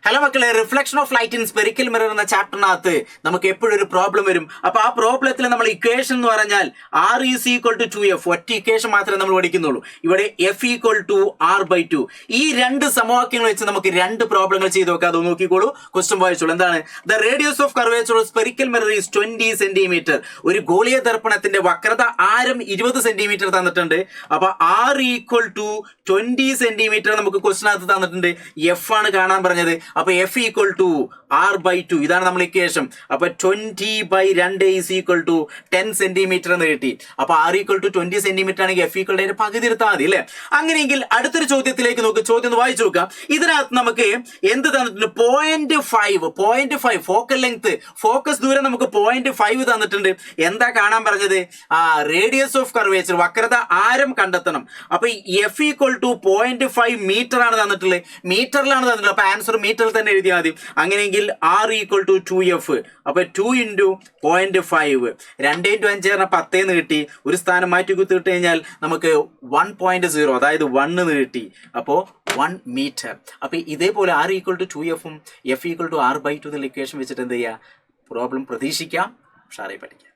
Hello മക്കളെ, reflection of light in spherical mirror എന്ന ചാപ്റ്ററിനകത്ത് നമുക്ക് എപ്പോഴും ഒരു പ്രോബ്ലം വരും. അപ്പൊ ആ പ്രോബ്ലത്തിൽ നമ്മൾ ഇക്വേഷൻ എന്ന് പറഞ്ഞാൽ R is equal to 2F, ഒറ്റ ഇക്വേഷൻ മാത്രമേ നമ്മൾ പഠിക്കുന്നുള്ളൂ. ഇവിടെ F ഈക്വൽ ടു R/2. ഈ രണ്ട് സമവാക്യങ്ങൾ വെച്ച് നമുക്ക് രണ്ട് പ്രോബ്ലങ്ങൾ ചെയ്ത് നോക്കാം. അത് നോക്കിക്കോളൂ, ക്വസ്റ്റ്യൻ വായിച്ചോളൂ. എന്താണ്? The radius of curvature of spherical mirror is 20 centimetre. ഒരു ഗോളീയ ദർപ്പണത്തിന്റെ വക്രത ആരം 20 സെന്റിമീറ്റർ തന്നിട്ടുണ്ട്. അപ്പൊ R ഈക്വൽ ടു 20 സെന്റിമീറ്റർ നമുക്ക് ക്വസ്റ്റിനകത്ത് തന്നിട്ടുണ്ട്. F ആണ് കാണാൻ പറഞ്ഞത്. അപ്പൊ F ഈക്വൽ ടു R/2, ഇതാണ് നമ്മൾ ഇക്വേഷൻ. അപ്പൊ 20/2 ഈസ് ഈക്വൽ ടു 10 സെന്റിമീറ്റർ എന്ന് കിട്ടി. അപ്പൊ R ഈക്വൽ ടു 20 സെന്റിമീറ്റർ ആണെങ്കിൽ F ഈക്വൽ ടു പകുതി എടുത്താൽ മതി അല്ലേ? അങ്ങനെയെങ്കിൽ അടുത്തൊരു ചോദ്യത്തിലേക്ക് നോക്ക്. ചോദ്യം ഒന്ന് വായിച്ചു നോക്കാം. ഇതിനകത്ത് നമുക്ക് എന്ത് തന്നിട്ടുണ്ട്? 0.5 ഫോക്കൽ ലെങ്ത്, ഫോക്കസ് ദൂരം നമുക്ക് 0.5 തന്നിട്ടുണ്ട്. എന്താ കാണാൻ പറഞ്ഞത്? റേഡിയസ് ഓഫ് കർവേച്ചർ, വക്രത ആരം കണ്ടെത്തണം. അപ്പൊ F ഈക്വൽ ടു 0.5 മീറ്റർ ആണ് തന്നിട്ടുള്ളത്. മീറ്ററിലാണ് തന്നിട്ടുള്ളത്. അപ്പൊ ആൻസർ മീറ്ററിൽ തന്നെ എഴുതിയാൽ മതി. അങ്ങനെയെങ്കിൽ R ഈക്വൽ ടു 2F. അപ്പൊ 2 × 0.5, 2 × 5 പറഞ്ഞാൽ 10 എന്ന് കിട്ടി. ഒരു സ്ഥാനം മാറ്റി കുത്തിട്ട് കഴിഞ്ഞാൽ നമുക്ക് 1.0, അതായത് 1 എന്ന് കിട്ടി. അപ്പോൾ 1 മീറ്റർ. അപ്പൊ ഇതേപോലെ R ഈക്വൽ ടു 2F ഉം F ഈക്വൽ ടു R/2 എന്നുള്ള ഇക്വേഷൻ വെച്ചിട്ട് എന്ത് ചെയ്യുക? പ്രോബ്ലം പ്രതീക്ഷിക്കാം. ഉഷാറായി പഠിക്കാം.